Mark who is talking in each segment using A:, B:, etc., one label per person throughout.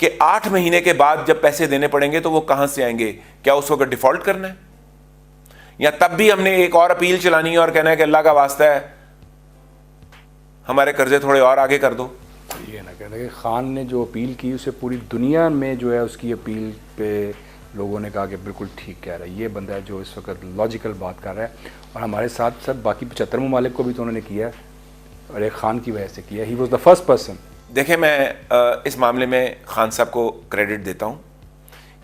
A: کہ 8 مہینے کے بعد جب پیسے دینے پڑیں گے تو وہ کہاں سے آئیں گے؟ کیا اس وقت ڈیفالٹ کرنا ہے؟ یا تب بھی ہم نے ایک اور اپیل چلانی ہے اور کہنا ہے کہ اللہ کا واسطہ ہے ہمارے قرضے تھوڑے اور آگے کر دو؟
B: یہ نہ کہنا کہ خان نے جو اپیل کی اسے پوری دنیا میں جو ہے اس کی اپیل پہ لوگوں نے کہا کہ بالکل ٹھیک کہہ رہا ہے، یہ بندہ ہے جو اس وقت لاجیکل بات کر رہا ہے، اور ہمارے ساتھ ساتھ باقی 75 ممالک کو بھی تو انہوں نے کیا ہے اور ایک خان کی وجہ سے کیا. He was the first person.
A: دیکھیں میں اس معاملے میں خان صاحب کو کریڈٹ دیتا ہوں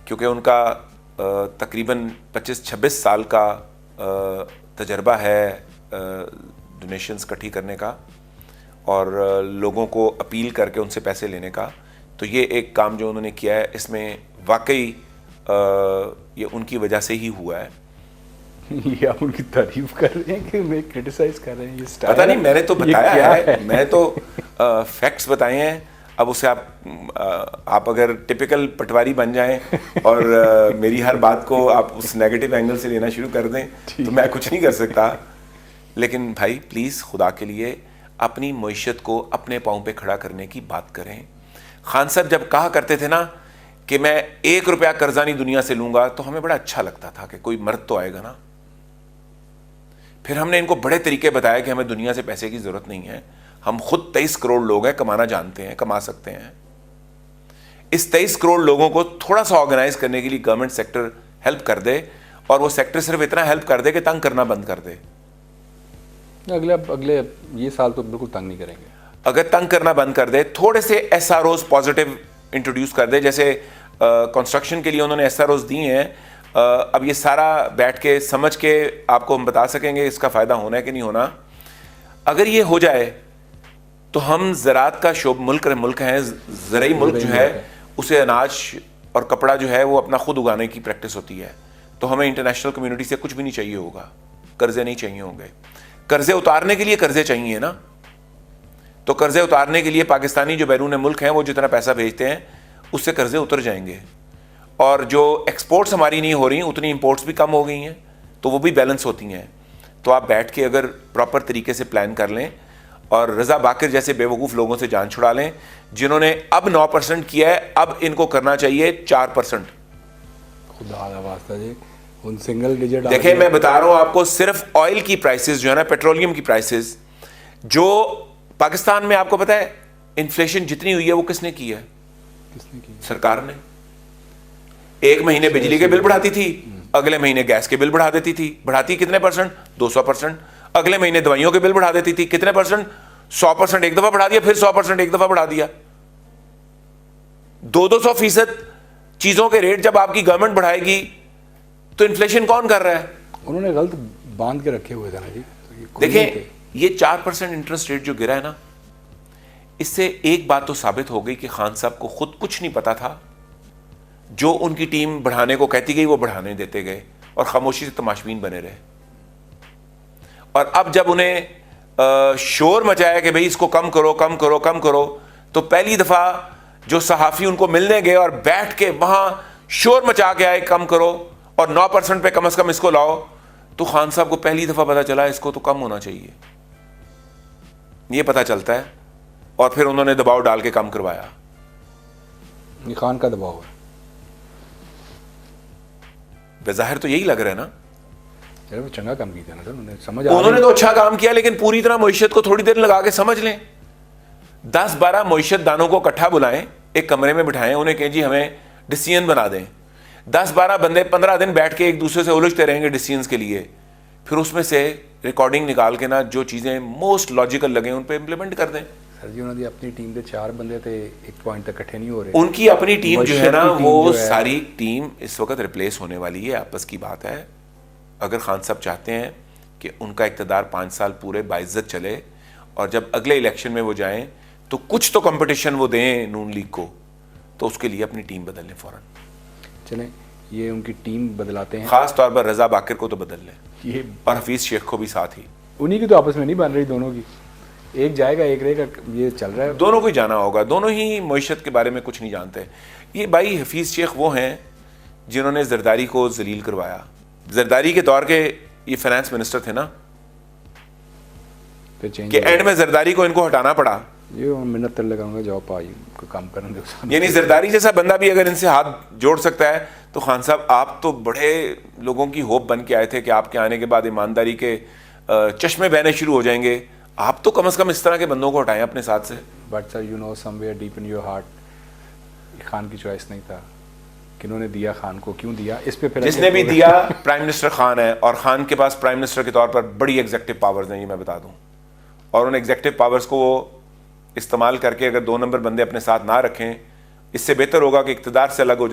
A: کیونکہ ان کا تقریباً 25-26 سال کا تجربہ ہے ڈونیشنز اکٹھی کرنے کا اور لوگوں کو اپیل کر کے ان سے پیسے لینے کا. تو یہ ایک کام جو انہوں نے کیا ہے اس میں واقعی یہ ان کی وجہ سے ہی ہوا ہے.
B: یہ آپ ان کی تعریف کر رہے ہیں کہ میں کرٹیسائز کر رہے ہیں؟ یہ
A: پتہ نہیں، میں نے تو بتایا ہے، میں تو فیکٹس بتائے ہیں. اب اسے آپ اگر ٹپیکل پٹواری بن جائیں اور میری ہر بات کو آپ اس نیگیٹو اینگل سے لینا شروع کر دیں تو میں کچھ نہیں کر سکتا. لیکن بھائی پلیز خدا کے لیے اپنی معیشت کو اپنے پاؤں پہ کھڑا کرنے کی بات کریں. خان صاحب جب کہا کرتے تھے نا کہ میں 1 روپیہ قرضہ نہیں دنیا سے لوں گا تو ہمیں بڑا اچھا لگتا تھا کہ کوئی مرد تو آئے گا نا. پھر ہم نے ان کو بڑے طریقے بتایا کہ ہمیں دنیا سے پیسے کی ضرورت نہیں ہے، ہم خود 23 کروڑ لوگ ہیں، کمانا جانتے ہیں، کما سکتے ہیں. اس 23 کروڑ لوگوں کو تھوڑا سا آرگنائز کرنے کے لیے گورنمنٹ سیکٹر ہیلپ کر دے، اور وہ سیکٹر صرف اتنا ہیلپ کر دے کہ تنگ کرنا بند کر دے.
B: اگلے یہ سال تو بالکل تنگ نہیں کریں گے.
A: اگر تنگ کرنا بند کر دے، تھوڑے سے S R Os positive introduce کر دے، جیسے کنسٹرکشن کے لیے انہوں نے ایس آر اوز دی ہیں. اب یہ سارا بیٹھ کے سمجھ کے آپ کو ہم بتا سکیں گے اس کا فائدہ ہونا ہے کہ نہیں ہونا. اگر یہ ہو جائے تو ہم زراعت کا ملک ہیں، زرعی ملک جو ہے اسے اناج اور کپڑا جو ہے وہ اپنا خود اگانے کی پریکٹس ہوتی ہے. تو ہمیں انٹرنیشنل کمیونٹی سے کچھ بھی نہیں چاہیے ہوگا، قرضے نہیں چاہیے ہوں گے. قرضے اتارنے کے لیے قرضے چاہیے نا، تو قرضے اتارنے کے لیے پاکستانی جو بیرون ملک ہیں وہ جتنا پیسہ بھیجتے ہیں اس سے قرضے اتر جائیں گے. اور جو ایکسپورٹس ہماری نہیں ہو رہی ہیں اتنی امپورٹس بھی کم ہو گئی ہیں تو وہ بھی بیلنس ہوتی ہیں. تو آپ بیٹھ کے اگر پراپر طریقے سے پلان کر لیں اور رضا باقر جیسے بے وقوف لوگوں سے جان چھڑا لیں جنہوں نے اب 9% کیا ہے، اب ان کو کرنا چاہیے 4%.
B: خدا کا واسطہ جی ان سنگل ڈیجٹ.
A: دیکھیں میں بتا رہا ہوں آپ کو، صرف آئل کی پرائسز جو ہے نا، پیٹرولیم کی پرائسز جو پاکستان میں آپ کو پتا ہے انفلیشن جتنی ہوئی ہے وہ کس نے کی ہے؟ سرکار نے. 1 مہینے بجلی کے بل بڑھاتی تھی، اگلے مہینے گیس کے بل بڑھا دیتی تھی. بڑھاتی کتنے %؟ 200%. اگلے مہینے دوائیوں کے بل بڑھا دیتی تھی، کتنے %؟ 100%. ایک دفعہ بڑھا دیا، پھر 100% ایک دفعہ بڑھا دیا. 200% چیزوں کے ریٹ جب آپ کی گورنمنٹ بڑھائے گی تو انفلیشن کون کر رہا ہے؟
B: انہوں نے غلط باندھ کے رکھے ہوئے تھے نا جی.
A: دیکھیں یہ 4% انٹرسٹ ریٹ جو گرا ہے نا، اس سے ایک بات تو ثابت ہو گئی کہ خان صاحب کو خود کچھ نہیں پتا تھا. جو ان کی ٹیم بڑھانے کو کہتی گئی وہ بڑھانے دیتے گئے اور خاموشی سے تماشبین بنے رہے. اور اب جب انہیں شور مچایا کہ بھئی اس کو کم کرو کم کرو کم کرو، تو پہلی دفعہ جو صحافی ان کو ملنے گئے اور بیٹھ کے وہاں شور مچا کے آئے کم کرو اور 9% پہ کم از کم اس کو لاؤ، تو خان صاحب کو پہلی دفعہ پتا چلا اس کو تو کم ہونا چاہیے. یہ پتا چلتا ہے اور پھر انہوں نے دباؤ ڈال کے کم کروایا.
B: یہ خان کا دباؤ ہے
A: بظاہر تو یہی لگ رہا ہے نا.
B: وہ چنگا کام کیا نا سر،
A: انہوں نے تو اچھا کام کیا، لیکن پوری طرح معیشت کو تھوڑی دیر لگا کے سمجھ لیں. 10-12 معیشت دانوں کو اکٹھا بلائیں، ایک کمرے میں بٹھائیں، انہیں کہیں جی ہمیں ڈیسیژن بنا دیں. 10-12 بندے 15 دن بیٹھ کے ایک دوسرے سے الجھتے رہیں گے ڈیسیژنز کے لیے. پھر اس میں سے ریکارڈنگ نکال کے نا جو چیزیں موسٹ لاجیکل لگیں ان پہ امپلیمنٹ کر دیں.
B: سر جی انہوں نے اپنی ٹیم کے 4 بندے تھے، ایک پوائنٹ تک اکٹھے نہیں ہو رہے.
A: ان کی اپنی ٹیم جو ہے نا وہ ساری ٹیم اس وقت ریپلیس ہونے والی ہے، آپس کی بات ہے. اگر خان صاحب چاہتے ہیں کہ ان کا اقتدار 5 سال پورے باعزت چلے اور جب اگلے الیکشن میں وہ جائیں تو کچھ تو کمپٹیشن وہ دیں نون لیگ کو، تو اس کے لیے اپنی ٹیم بدل لیں فوراً.
B: چلیں یہ ان کی ٹیم بدلاتے ہیں،
A: خاص طور پر رضا باقر کو تو بدل لیں
B: یہ
A: اور حفیظ شیخ کو بھی ساتھ ہی.
B: انہی کی تو آپس میں نہیں بن رہی دونوں کی، ایک جائے گا ایک رہے گا، یہ چل رہا ہے.
A: دونوں کو ہی جانا ہوگا، دونوں ہی معیشت کے بارے میں کچھ نہیں جانتے. یہ بھائی حفیظ شیخ وہ ہیں جنہوں نے زرداری کو ذلیل کروایا. زرداری کے دور کے یہ فائنانس منسٹر تھے نا، کہ اینڈ میں زرداری کو ان کو ہٹانا پڑا.
B: یہ منت لگاؤں گا جاب آئی کو کام کرنے دو.
A: یعنی زرداری جیسا بندہ بھی اگر ان سے ہاتھ جوڑ سکتا ہے تو خان صاحب آپ تو بڑے لوگوں کی ہوپ بن کے آئے تھے کہ آپ کے آنے کے بعد ایمانداری کے چشمے بہنے شروع ہو جائیں گے. آپ تو کم از کم اس طرح کے بندوں کو ہٹائیں اپنے ساتھ سے.
B: But sir you know somewhere deep in your heart Khan کی چوائس نہیں تھا. کنہوں نے دیا خان کو, کیوں دیا, اس پہ پھر
A: جس نے بھی دیا پرائم منسٹر خان ہے, اور خان کے پاس پرائم منسٹر کے طور پر بڑی ایگزیکٹو پاورز ہیں, یہ میں بتا دوں. اور ان ایگزیکٹو پاورز کو وہ استعمال کر کے اگر 2 نمبر بندے اپنے ساتھ نہ رکھیں, اس سے بہتر ہوگا کہ اقتدار سے الگ ہو